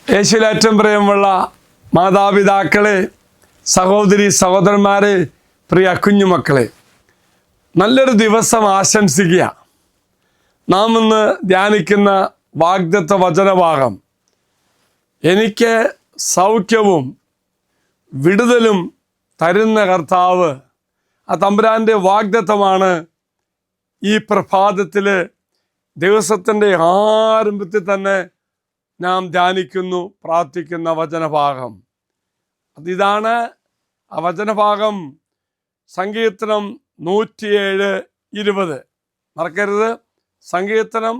യേശുവിൽ ഏറ്റവും പ്രിയമുള്ള മാതാപിതാക്കളെ, സഹോദരി സഹോദരന്മാരെ, പ്രിയ കുഞ്ഞുമക്കളെ, നല്ലൊരു ദിവസം ആശംസിക്കുക. നാം ഇന്ന് ധ്യാനിക്കുന്ന വാഗ്ദത്ത വചനഭാഗം എനിക്ക് സൗഖ്യവും വിടുതലും തരുന്ന കർത്താവ്, ആ തമ്പുരാൻ്റെ വാഗ്ദത്തമാണ് ഈ പ്രഭാതത്തിൽ ദിവസത്തിൻ്റെ ആരംഭത്തിൽ തന്നെ നാം ധ്യാനിക്കുന്നു, പ്രാർത്ഥിക്കുന്ന വചനഭാഗം. അതിതാണ് ആ വചനഭാഗം. സങ്കീർത്തനം 107:20. മറക്കരുത്, സങ്കീർത്തനം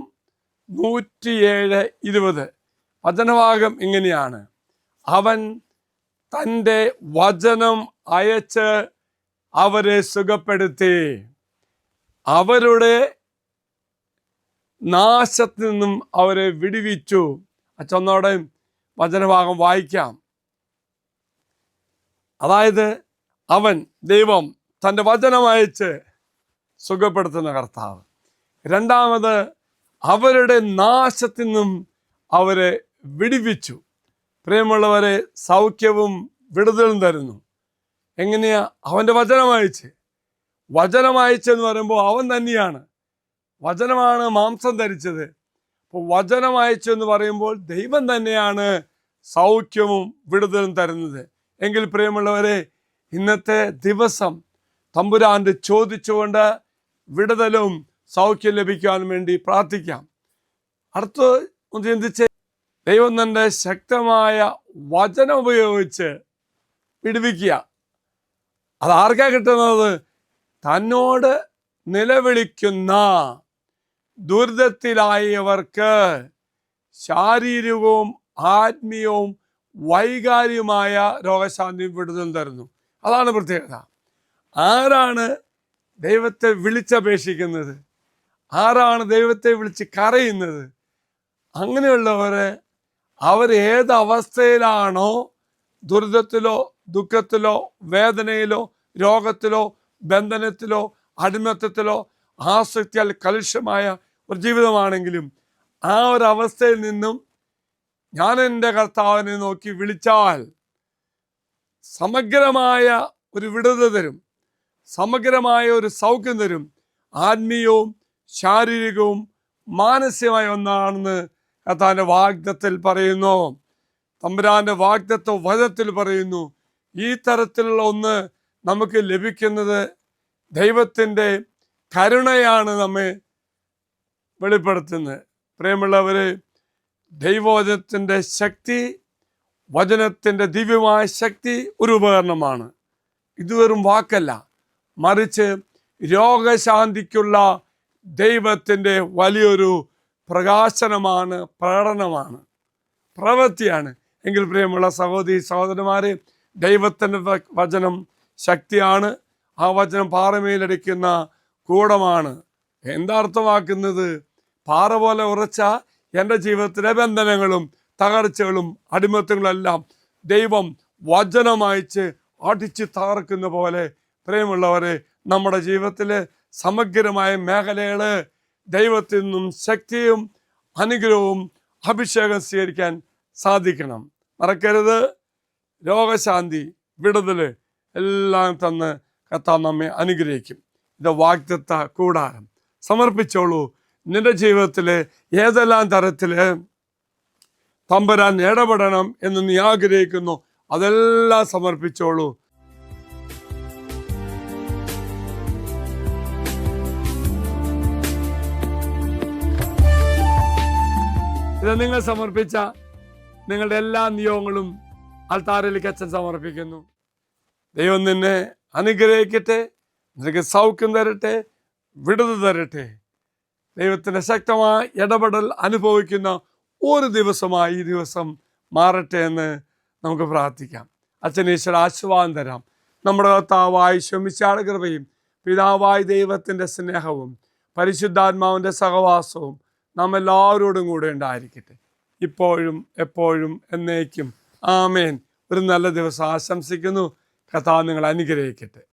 107:20. വചനഭാഗം ഇങ്ങനെയാണ്: അവൻ തൻ്റെ വചനം അയച്ച് അവരെ സുഖപ്പെടുത്തി, അവരുടെ നാശത്തിൽ നിന്നും അവരെ വിടുവിച്ചു. അച്ചൊന്നോടെ വചനഭാഗം വായിക്കാം. അതായത് അവൻ, ദൈവം, തൻ്റെ വചനം അയച്ച് സുഖപ്പെടുത്തുന്ന കർത്താവ്. രണ്ടാമത്, അവരുടെ നാശത്തിൽ നിന്നും അവരെ വിടുവിച്ചു. പ്രിയമുള്ളവരെ, സൗഖ്യവും വിടുതലും തരുന്നു. എങ്ങനെയാ? അവൻ്റെ വചനം അയച്ച്. വചനം അയച്ചെന്ന് പറയുമ്പോൾ അവൻ തന്നെയാണ്. വചനമാണ് മാംസം ധരിച്ചത്. അപ്പോൾ വചനം അയച്ചെന്ന് പറയുമ്പോൾ ദൈവം തന്നെയാണ് സൗഖ്യവും വിടുതലും തരുന്നത്. എങ്കിൽ പ്രിയമുള്ളവരെ, ഇന്നത്തെ ദിവസം തമ്പുരാൻ്റെ ചോദിച്ചുകൊണ്ട് വിടുതലും സൗഖ്യം ലഭിക്കാൻ വേണ്ടി പ്രാർത്ഥിക്കാം. അടുത്ത് ഒന്ന് ചിന്തിച്ച്, ദൈവം തൻ്റെ ശക്തമായ വചനം ഉപയോഗിച്ച് വിടുവിക്കുക. അതാർക്കാ കിട്ടുന്നത്? തന്നോട് നിലവിളിക്കുന്ന ദുരിതത്തിലായവർക്ക് ശാരീരികവും ആത്മീയവും വൈകാരികമായ രോഗശാന്തിയും വിടുതലും തരുന്നു. അതാണ് പ്രത്യേകത. ആരാണ് ദൈവത്തെ വിളിച്ചപേക്ഷിക്കുന്നത്? ആരാണ് ദൈവത്തെ വിളിച്ച് കരയുന്നത്? അങ്ങനെയുള്ളവരെ, അവർ ഏത് അവസ്ഥയിലാണോ, ദുരിതത്തിലോ ദുഃഖത്തിലോ വേദനയിലോ രോഗത്തിലോ ബന്ധനത്തിലോ അടിമത്തത്തിലോ ആസക്തിയാൽ കലുഷമായ ഒരു ജീവിതമാണെങ്കിലും, ആ ഒരു അവസ്ഥയിൽ നിന്നും ഞാൻ എൻ്റെ കർത്താവിനെ നോക്കി വിളിച്ചാൽ സമഗ്രമായ ഒരു വിടുതൽ തരും, സമഗ്രമായ ഒരു സൗഖ്യം തരും. ആത്മീയവും ശാരീരികവും മാനസികമായ ഒന്നാണെന്ന് കർത്താവിൻ്റെ വാഗ്ദത്തത്തിൽ പറയുന്നു. തമ്പുരാൻ്റെ വാഗ്ദത്ത വചനത്തിൽ പറയുന്നു. ഈ തരത്തിലുള്ള ഒന്ന് നമുക്ക് ലഭിക്കുന്നത് ദൈവത്തിൻ്റെ കരുണയാണ് നമ്മെ വെളിപ്പെടുത്തുന്നത്. പ്രിയമുള്ളവരെ, ദൈവവചനത്തിൻ്റെ ശക്തി, വചനത്തിൻ്റെ ദിവ്യമായ ശക്തി ഒരു ഉപകരണമാണ്. ഇത് വെറും വാക്കല്ല, മറിച്ച് രോഗശാന്തിക്കുള്ള ദൈവത്തിൻ്റെ വലിയൊരു പ്രകാശനമാണ്, പ്രകടനമാണ്, പ്രവൃത്തിയാണ്. എങ്കിൽ പ്രിയമുള്ള സഹോദരി സഹോദരന്മാരെ, ദൈവത്തിൻ്റെ വചനം ശക്തിയാണ്. ആ വചനം പാറമേലടിക്കുന്ന കൂടമാണ്. എന്താ അർത്ഥമാക്കുന്നത്? പാറ പോലെ ഉറച്ച എൻ്റെ ജീവിതത്തിലെ ബന്ധനങ്ങളും തകർച്ചകളും അടിമത്തങ്ങളെല്ലാം ദൈവം വചനമയച്ച് അടിച്ച് തകർക്കുന്ന പോലെ, പ്രിയമുള്ളവരെ, നമ്മുടെ ജീവിതത്തിലെ സമഗ്രമായ മേഖലകൾ ദൈവത്തിൽ നിന്നും ശക്തിയും അനുഗ്രഹവും അഭിഷേകം സ്വീകരിക്കാൻ സാധിക്കണം. മറക്കരുത്, രോഗശാന്തി വിടുതൽ എല്ലാം തന്ന് കർത്താവ് നമ്മെ അനുഗ്രഹിക്കും. ഇത് വാഗ്ദത്ത കൂടാരം. സമർപ്പിച്ചോളൂ. നിന്റെ ജീവിതത്തിൽ ഏതെല്ലാം തരത്തിൽ തമ്പുരാൻ ഇടപെടണം എന്ന് നീ ആഗ്രഹിക്കുന്നു, അതെല്ലാം സമർപ്പിച്ചോളൂ. ഇത് നിങ്ങൾ സമർപ്പിച്ച നിങ്ങളുടെ എല്ലാ നിയോഗങ്ങളും അൾത്താരയിലേക്ക് അച്ഛൻ സമർപ്പിക്കുന്നു. ദൈവം നിന്നെ അനുഗ്രഹിക്കട്ടെ, നിനക്ക് സൗഖ്യം തരട്ടെ, വിടുതൽ തരട്ടെ. ദൈവത്തിൻ്റെ ശക്തമായ ഇടപെടൽ അനുഭവിക്കുന്ന ഒരു ദിവസമായി ഈ ദിവസം മാറട്ടെ എന്ന് നമുക്ക് പ്രാർത്ഥിക്കാം. അച്ഛൻ ഈശ്വര ആശീർവാദം തരാം. നമ്മുടെ കർത്താവായ ശമിശായുടെ കൃപയും പിതാവായ ദൈവത്തിൻ്റെ സ്നേഹവും പരിശുദ്ധാത്മാവിൻ്റെ സഹവാസവും നാം എല്ലാവരോടും കൂടെ ഉണ്ടായിരിക്കട്ടെ, ഇപ്പോഴും എപ്പോഴും എന്നേക്കും. ആമേൻ. ഒരു നല്ല ദിവസം ആശംസിക്കുന്നു. കർത്താവ് നിങ്ങളെ അനുഗ്രഹിക്കട്ടെ.